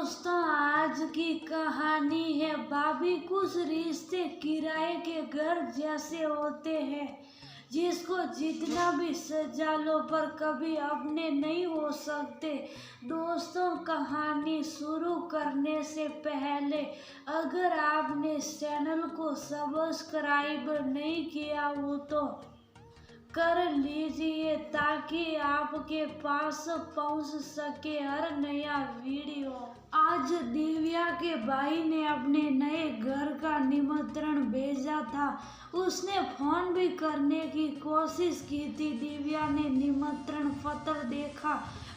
दोस्तों, आज की कहानी है भाभी। कुछ रिश्ते किराए के घर जैसे होते हैं जिसको जितना भी सजा लो पर कभी अपने नहीं हो सकते। दोस्तों, कहानी शुरू करने से पहले अगर आपने इस चैनल को सब्सक्राइब नहीं किया हो तो कर लीजिए ताकि आपके पास पहुंच सके हर नया वीडियो। आज दिव्या के भाई ने अपने नए घर का निमंत्रण भेजा था। उसने फोन भी करने की कोशिश की थी। दिव्या ने निमंत्रण पत्र देखा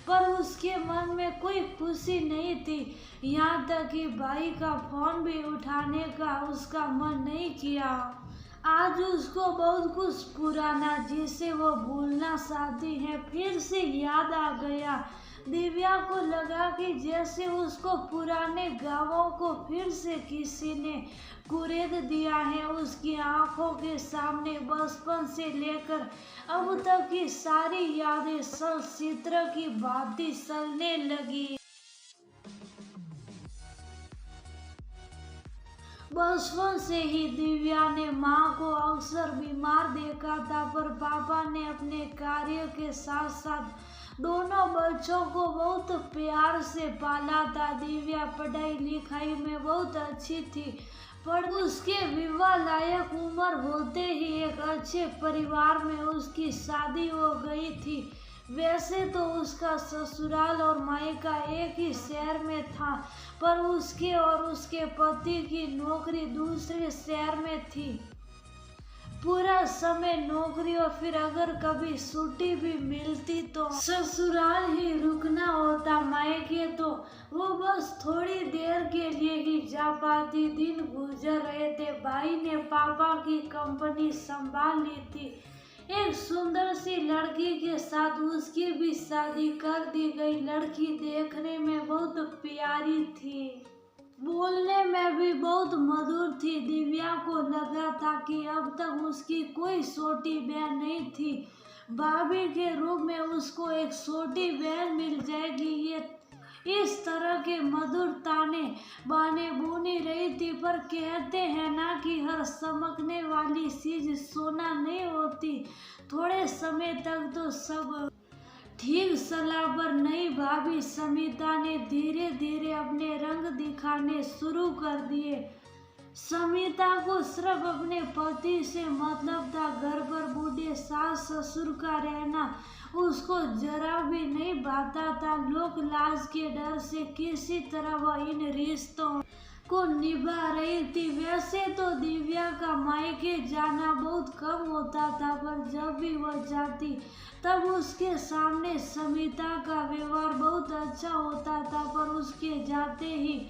पर उसके मन में कोई खुशी नहीं थी। यहाँ तक कि भाई का फोन भी उठाने का उसका मन नहीं किया। आज उसको बहुत कुछ पुराना जिसे वो भूलना चाहती है फिर से याद आ गया। दिव्या को लगा कि जैसे उसको पुराने गाँवों को फिर से किसी ने कुरेद दिया है। उसकी आंखों के सामने बचपन से लेकर अब तक की सारी यादें चित्र की भांति चलने लगी। बचपन से ही दिव्या ने माँ को अक्सर बीमार देखा था पर पापा ने अपने कार्य के साथ साथ दोनों बच्चों को बहुत प्यार से पाला था। दिव्या पढ़ाई लिखाई में बहुत अच्छी थी पर उसके विवाह लायक उम्र होते ही एक अच्छे परिवार में उसकी शादी हो गई थी। वैसे तो उसका ससुराल और मायका एक ही शहर में था पर उसके और उसके पति की नौकरी दूसरे शहर में थी। पूरा समय नौकरी और फिर अगर कभी छुट्टी भी मिलती तो ससुराल ही रुकना होता। मायके तो वो बस थोड़ी देर के लिए ही जा पाती। दिन गुजर रहे थे। भाई ने पापा की कंपनी संभाल ली थी। एक सुंदर सी लड़की के साथ उसकी भी शादी कर दी गई। लड़की देखने में बहुत प्यारी थी, बोलने में भी बहुत मधुर थी। दिव्या को लगा था कि अब तक उसकी कोई छोटी बहन नहीं थी। भाभी के रूप में उसको एक छोटी बहन मिल जाएगी। ये इस तरह के मधुर ताने बाने बुनी रही थी पर कहते हैं ना कि हर चमकने वाली चीज सोना नहीं होती। थोड़े समय तक तो सब ठीक चला पर नई भाभी समिता ने धीरे धीरे अपने रंग दिखाने शुरू कर दिए। समिता को सिर्फ अपने पति से मतलब था। घर पर बूढ़े सास ससुर का रहना उसको जरा भी नहीं भाता था। लोक लाज के डर से किसी तरह वह इन रिश्तों को निभा रही थी। वैसे तो दिव्या का मायके जाना बहुत कम होता था पर जब भी वह जाती तब उसके सामने समिता का व्यवहार बहुत अच्छा होता था। पर उसके जाते ही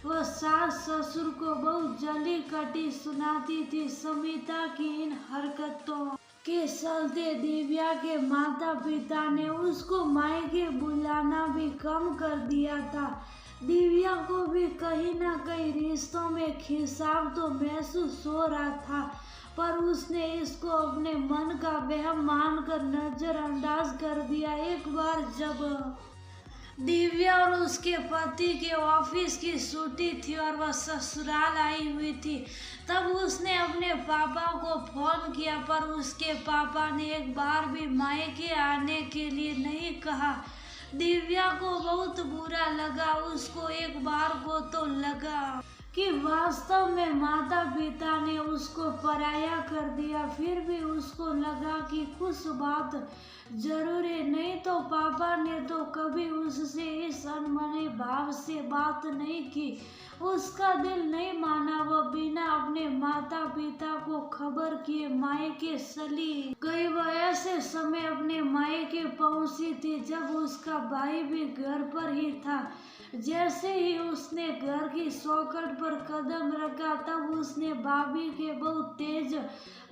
वह सास ससुर को बहुत जली कटी सुनाती थी। समिता की इन हरकतों के चलते दिव्या के माता पिता ने उसको मायके बुलाना भी कम कर दिया था। दिव्या को भी कहीं ना कहीं रिश्तों में खिंचाव तो महसूस हो रहा था पर उसने इसको अपने मन का वहम मानकर नजरअंदाज कर दिया। एक बार जब दिव्या और उसके पति के ऑफिस की छुट्टी थी और वह ससुराल आई हुई थी तब उसने अपने पापा को फोन किया पर उसके पापा ने एक बार भी मायके आने के लिए नहीं कहा। दिव्या को बहुत बुरा लगा। उसको एक बार को तो लगा कि वास्तव में माता पिता ने उसको पराया कर दिया। फिर भी उसको लगा कि कुछ बात जरूर है। नहीं तो पापा ने तो कभी उससे इस अनमने भाव से बात नहीं की। उसका दिल नहीं माना। वह बिना अपने माता पिता को खबर किए मायके चली गई। वह ऐसे समय अपने मायके पहुंची थी जब उसका भाई भी घर पर ही था। जैसे ही उसने घर की चौखट पर कदम रखा तब उसने भाभी के बहुत तेज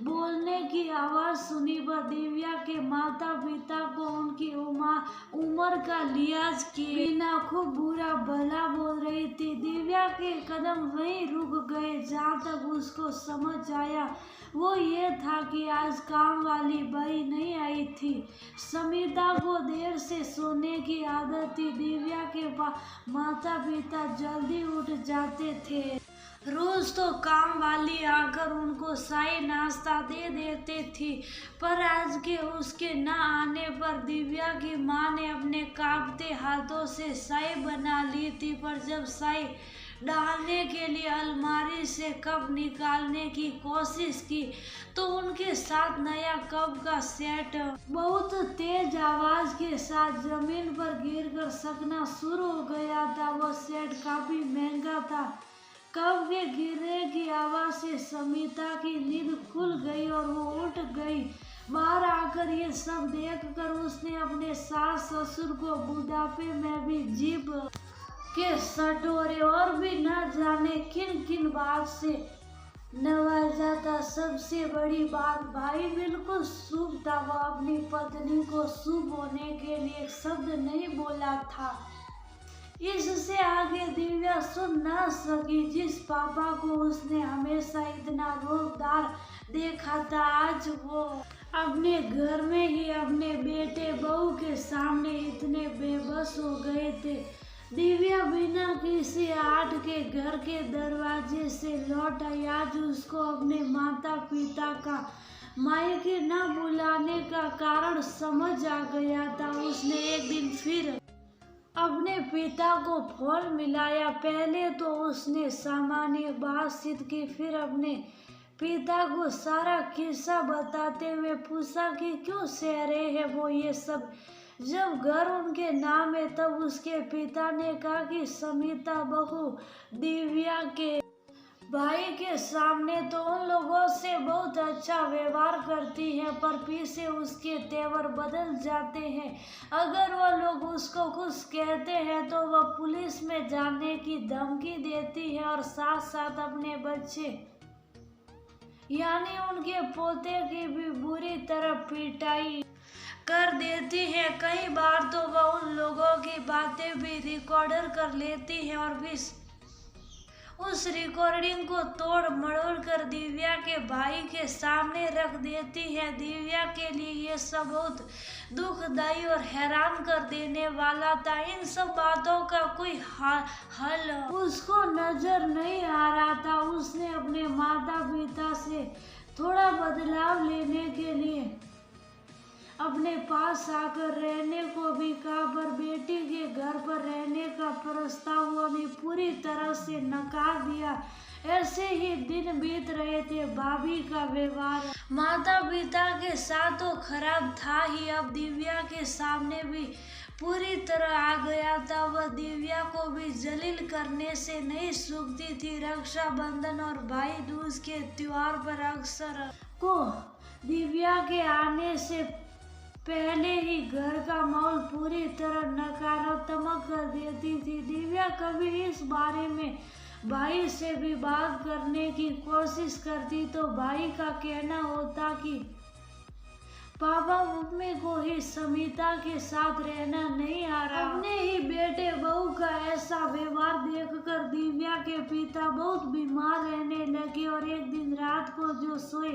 बोलने की आवाज सुनी। वह दिव्या के माता पिता को उनकी उम्र का लिहाज किए बिना खूब बुरा भला बोल रही थी। दिव्या के कदम वहीं रुक गए। जहाँ तक उसको समझ आया वो ये था कि आज काम वाली बाई नहीं आई थी। समिता को देर से सोने की आदत थी। दिव्या के माता पिता जल्दी उठ जाते थे। रोज तो काम वाली आकर उनको शाही नाश्ता दे देती थी, पर आज के उसके न आने पर दिव्या की माँ ने अपने कांपते हाथों से शाही बना ली थी। पर जब शाही डालने के लिए अलमारी से कप निकालने की कोशिश की तो उनके साथ नया कप का सेट बहुत तेज आवाज के साथ जमीन पर गिरकर सकना शुरू हो गया था। वो सेट काफी महंगा था। कप के गिरने की आवाज से समिता की नींद खुल गई और वो उठ गई। बाहर आकर ये सब देखकर उसने अपने सास ससुर को बुढ़ापे में भी जीभ के सटोरे और भी न जाने किन किन बात से नवाजा था। सबसे बड़ी बात, भाई बिल्कुल शुभ था। वो अपनी पत्नी को शुभ होने के लिए एक शब्द नहीं बोला था। इससे आगे दिव्या सुन न सकी। जिस पापा को उसने हमेशा इतना रोबदार देखा था, आज वो अपने घर में ही अपने बेटे बहू के सामने इतने बेबस हो गए थे। दिव्या बिना किसी आठ के घर के दरवाजे से लौट आई। आज उसको अपने माता पिता का मायके न बुलाने का कारण समझ आ गया था। उसने एक दिन फिर अपने पिता को फोन मिलाया। पहले तो उसने सामान्य बातचीत की, फिर अपने पिता को सारा किस्सा बताते हुए पूछा कि क्यों सह रहे हैं वो ये सब, जब घर उनके नाम है। तब उसके पिता ने कहा कि समिता बहू दिव्या के भाई के सामने तो उन लोगों से बहुत अच्छा व्यवहार करती है, पर पीछे उसके तेवर बदल जाते हैं। अगर वो लोग उसको कुछ कहते हैं तो वह पुलिस में जाने की धमकी देती है और साथ साथ अपने बच्चे यानी उनके पोते की भी बुरी तरह पिटाई कर देती है। कई बार तो वह उन लोगों की बातें भी रिकॉर्डर कर लेती है और फिर उस रिकॉर्डिंग को तोड़ मरोड़ कर दिव्या के भाई के सामने रख देती है। दिव्या के लिए ये सब बहुत दुखदाई और हैरान कर देने वाला था। इन सब बातों का कोई हल उसको नजर नहीं आ रहा था। उसने अपने माता पिता से थोड़ा बदलाव लेने के लिए अपने पास आकर रहने को भी कहा, पर बेटी के घर पर रहने का प्रस्ताव वो भी पूरी तरह से नकार दिया। ऐसे ही दिन बीत रहे थे। भाभी का व्यवहार माता पिता के साथ तो खराब था ही, अब दिव्या के सामने भी पूरी तरह आ गया था। वह दिव्या को भी जलील करने से नहीं चूकती थी। रक्षाबंधन और भाई दूज के त्योहार पर अक्सर को दिव्या के आने से पहले ही घर का माहौल पूरी तरह नकारात्मक कर देती थी। दिव्या कभी इस बारे में भाई से भी बात करने की कोशिश करती तो भाई का कहना होता कि पापा मम्मी को ही समिता के साथ रहना नहीं आ रहा। अपने ही बेटे बहू का ऐसा व्यवहार देखकर दिव्या के पिता बहुत बीमार रहने लगे और एक दिन रात को जो सोए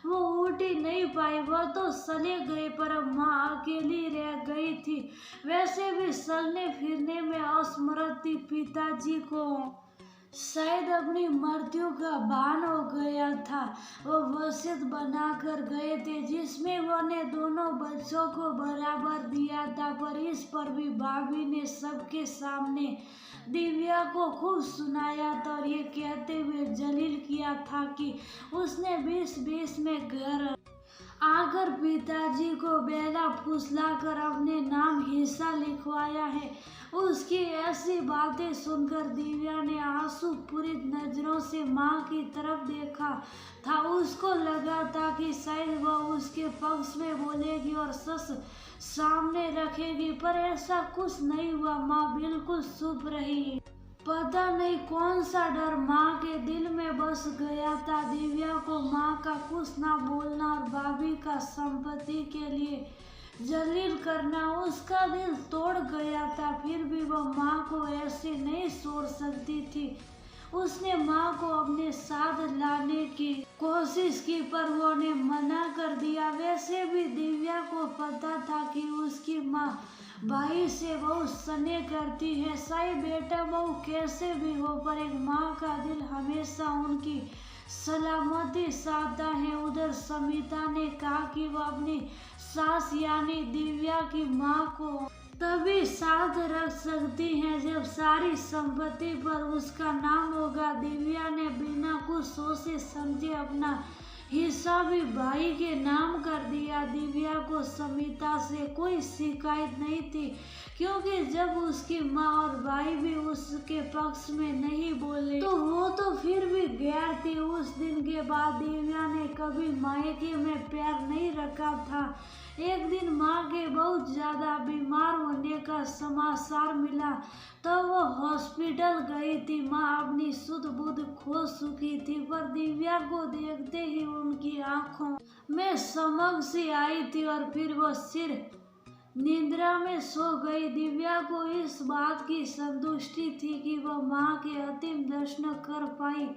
वो उठ ही नहीं पाए। वह तो चले गए पर अब माँ अकेली रह गई थी। वैसे भी चलने फिरने में असमर्थ थी। पिताजी को शायद अपनी मृत्यु का भान हो गया था। वो वसीयत बनाकर गए थे जिसमें उन्होंने दोनों बच्चों को बराबर दिया था, पर इस पर भी भाभी ने सबके सामने दिव्या को खूब सुनाया था और ये कहते हुए जलील किया था कि उसने 20-20 में घर आकर पिताजी को बेला फुसलाकर अपने नाम हिस्सा लिखवाया है। उसकी ऐसी बातें सुनकर दिव्या ने आंसू पूरी नजरों से माँ की तरफ देखा था। उसको लगा था कि शायद वह उसके पक्ष में बोलेगी और सच सामने रखेगी, पर ऐसा कुछ नहीं हुआ। माँ बिल्कुल चुप रही। पता नहीं कौन सा डर माँ के दिल में बस गया था। दिव्या को माँ का कुछ ना बोलना और भाभी का संपत्ति के लिए जलील करना उसका दिल तोड़ गया था। फिर भी वह माँ को ऐसे नहीं छोड़ सकती थी। उसने माँ को अपने साथ लाने की कोशिश की पर वो ने मना कर दिया। वैसे भी दिव्या को पता था कि उसकी माँ भाई से बहुत स्नेह करती है, चाहे बेटा बहू कैसे भी हो, पर एक माँ का दिल हमेशा उनकी सलामती चाहता है। उधर समिता ने कहा कि वो अपनी सास यानी दिव्या की माँ को तभी साथ रख सकती हैं जब सारी संपत्ति पर उसका नाम होगा। दिव्या ने बिना कुछ सोचे समझे अपना हिस्सा भी भाई के नाम कर दिया। दिव्या को समिता से कोई शिकायत नहीं थी, क्योंकि जब उसकी माँ और भाई भी उसके पक्ष में नहीं बोले तो वो तो फिर भी गैर थी। उस दिन के बाद दिव्या ने कभी मायके में पैर नहीं रखा था। एक दिन माँ के बहुत ज्यादा बीमार होने का समाचार मिला तो वो हॉस्पिटल गई थी। माँ अपनी शुद्ध बुद्ध खो चुकी थी, पर दिव्या को देखते ही उनकी आंखों में चमक सी आई थी और फिर वो सिर निद्रा में सो गई। दिव्या को इस बात की संतुष्टि थी कि वह माँ के अंतिम दर्शन कर पाई।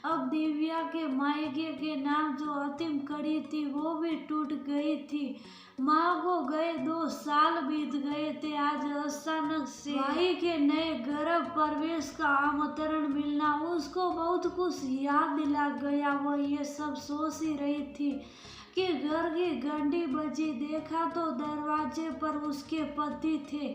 अब दिव्या के मायके के नाम जो अंतिम कड़ी थी वो भी टूट गई थी। माँ को गए 2 साल बीत गए थे। आज अचानक से भाई के नए घर प्रवेश का आमंत्रण मिलना उसको बहुत कुछ याद दिला गया। वो ये सब सोच ही रही थी कि घर की घंटी बजी। देखा तो दरवाजे पर उसके पति थे।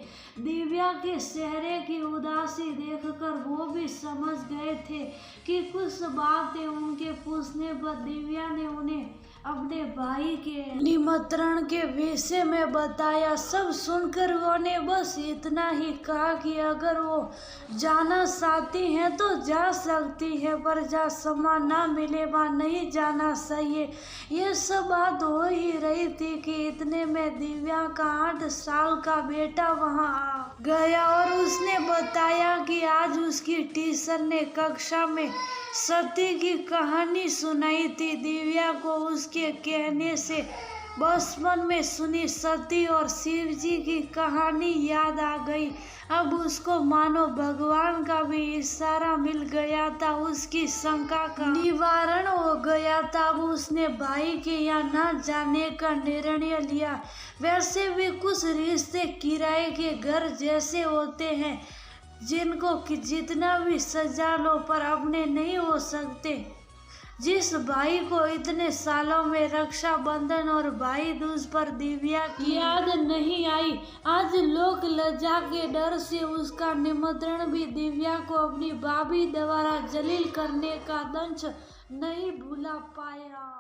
दिव्या के चेहरे की उदासी देखकर वो भी समझ गए थे कि कुछ बातें उनके पूछने पर दिव्या ने उन्हें अपने भाई के निमंत्रण के विषय में बताया। सब सुनकर वो ने बस इतना ही कहा कि अगर वो जाना चाहती हैं तो जा सकती है, पर जहाँ समय ना मिले वहाँ नहीं जाना चाहिए। ये सब बात हो ही रही थी कि इतने में दिव्या का 8 साल का बेटा वहाँ आ गया और उसने बताया कि आज उसकी टीचर ने कक्षा में सती की कहानी सुनाई थी। दिव्या को उसके कहने से बचपन में सुनी सती और शिव जी की कहानी याद आ गई। अब उसको मानो भगवान का भी इशारा मिल गया था। उसकी शंका का निवारण हो गया था। अब उसने भाई के यहाँ न जाने का निर्णय लिया। वैसे भी कुछ रिश्ते किराए के घर जैसे होते हैं जिनको कि जितना भी सजा लो पर अपने नहीं हो सकते। जिस भाई को इतने सालों में रक्षाबंधन और भाई दूज पर दिव्या की याद नहीं आई, आज लोग लज्जा के डर से उसका निमंत्रण भी दिव्या को अपनी भाभी द्वारा जलील करने का दंश नहीं भुला पाया।